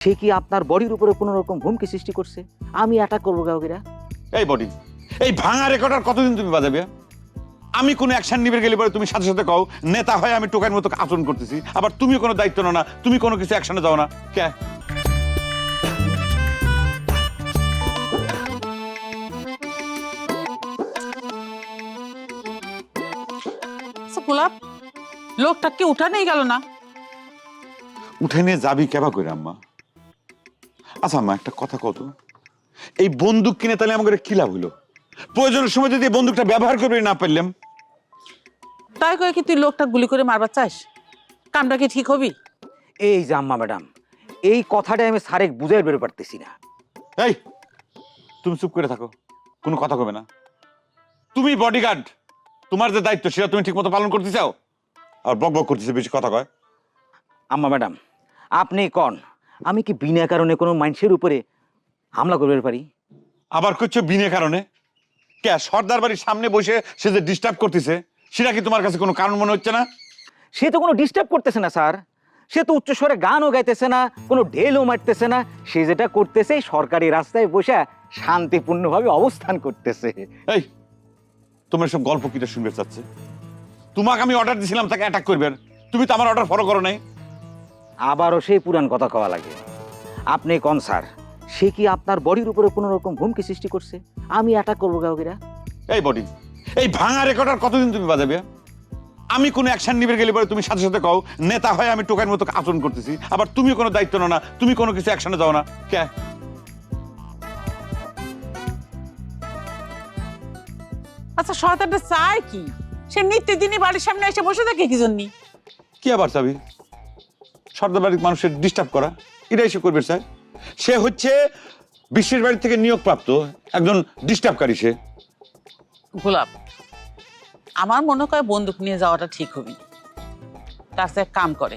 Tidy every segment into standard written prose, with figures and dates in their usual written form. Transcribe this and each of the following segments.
সে কি আপনার বডির উপরে কোনো রকম হুমকি সৃষ্টি করছে? আমি অ্যাটাক করবো কাউকেরা? এই বডি, এই ভাঙা রেকর্ড আর কতদিন তুমি বাজাবে? আমি কোনো অ্যাকশন নিবে গেলে পরে তুমি সাথে সাথে কও নেতা হয়ে আমি টোকার মতো আচরণ করতেছি, আবার তুমি কোনো দায়িত্ব নাও না, তুমি কোনো কিছু অ্যাকশনে যাও না কে? গোলাপ, লোকটা কি উঠা নেই গেল না? উঠে নিয়ে যাবি কেবা করে আম্মা? আচ্ছা আম্মা একটা কথা কত, এই বন্দুক কিনে তাহলে আমাকে কি লাভ হলো? প্রয়োজনের সময় যদি এই বন্দুকটা ব্যবহার করবে না পারলাম। তাই কয়ে কি তুই লোকটা গুলি করে মারবার চাস? কামটা কি ঠিক হবি? এই যে আম্মা ম্যাডাম, এই কথাটা আমি স্যারেক বুঝাই বেরো পারতেছি না। এই তুমি চুপ করে থাকো, কোনো কথা কবে না। তুমি বডিগার্ড, তোমার যে দায়িত্ব সেটা তুমি ঠিক মতো পালন করতে চাও, আর বক বক করতেছে, বেশি কথা কয়। আম্মা ম্যাডাম, আপনি কন, আমি কি বিনা কারণে কোনো মানুষের উপরে হামলা করতে পারি? আবার করছো বিনা কারণে? কে সর্দার বাড়ির সামনে বসে সে যে ডিস্টার্ব করতেছে, সেটা কি তোমার কাছে কোনো কারণ মনে হচ্ছে না? সে তো কোনো ডিস্টার্ব করতেছে না স্যার, সে তো উচ্চস্বরে গানও গাইতেছে না, কোনো ঢেলও মারতেছে না। সে যেটা করতেছে সরকারি রাস্তায় বসে শান্তিপূর্ণভাবে অবস্থান করতেছে। এই তোমার সব গল্প কিটা শুনতে চাচ্ছে? তোমাকে আমি অর্ডার দিয়েছিলাম তাকে অ্যাটাক করবেন, তুমি তো আমার অর্ডার ফলো করো নাই। আবারও সেই পুরান কথা কওয়া লাগে। আপনি কন স্যার, সে কি আপনার বডির উপরে কোনো রকম হুমকি সৃষ্টি করছে? আমি অ্যাটাক করবো কাউকেরা? এই বডি, এই ভাঙা রেকর্ড আর কতদিন তুমি বাজাবে? আমি কোনো অ্যাকশন নিবে গেলে পরে তুমি সাথে সাথে কও নেতা হয়ে আমি টোকার মতো আচরণ করতেছি, আবার তুমি কোনো দায়িত্ব নাও না, তুমি কোনো কিছু অ্যাকশনে যাও না কে? আচ্ছা শয়তানটা চায় কি? সে নিত্যদিনই বাড়ির সামনে এসে বসে থাকে কি জন্যে? কি আবার চাবি? সর্দার বাড়ির মানুষের ডিস্টার্ব করা, এটাই সে করবে স্যার। সে হচ্ছে বিশ্বের বাড়ি থেকে নিয়োগপ্রাপ্ত একজন ডিস্টার্বকারী সে। গোলাপ, আমার মনে হয় বন্দুক নিয়ে যাওয়াটা ঠিক হবে। তার সে এক কাম করে,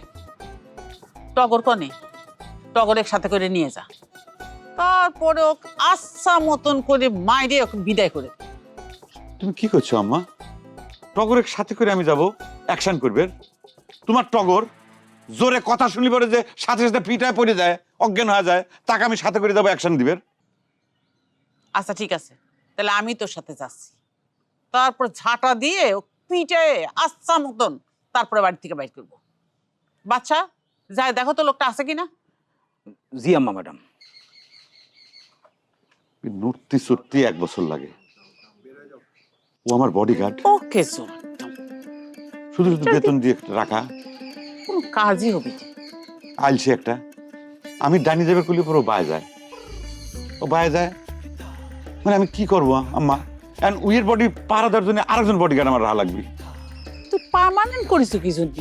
টগর কনে টগরের সাথে করে নিয়ে যা, তারপরে ওকে আচ্ছা মতন করে মাইরে ওকে বিদায় করে। তুমি কি করছো আম্মা? টগরের সাথে করে আমি যাব অ্যাকশন করবে? তোমার টগর জোরে কথা শুনলি পরে যে সাথে সাথে পিঠায় পড়ে যায়, অজ্ঞান হয়ে যায়, তাকে আমি সাথে করে যাবো অ্যাকশন দিবে? আচ্ছা ঠিক আছে, তাহলে আমি তোর সাথে যাচ্ছি। তারপর ঝাঁটা দিয়ে ও পিঠে আচ্ছা মতন তারপরে বাড়ি থেকে বাইর করবো। বাচ্চা যাই দেখো তো লোকটা আছে কিনা। জি আম্মা ম্যাডাম। নড়তে সত্যি 1 বছর লাগে। ও আমার বডিগার্ড, ওকে শুধু শুধু বেতন দিয়ে রাখা, কোনো কাজই হবে না। আইলছে একটা। আমি ডানি দেবে করলে পরে ও বায়ে যায়, ও বায়ে যায়, মানে আমি কি করবো আম্মা? এন্ড উইয়ের বডি পাহারা দেওয়ার জন্য আরেকজন বডিগার্ড আমার রাখা লাগবে। তুই পার্মানেন্ট করিস কি জন্য?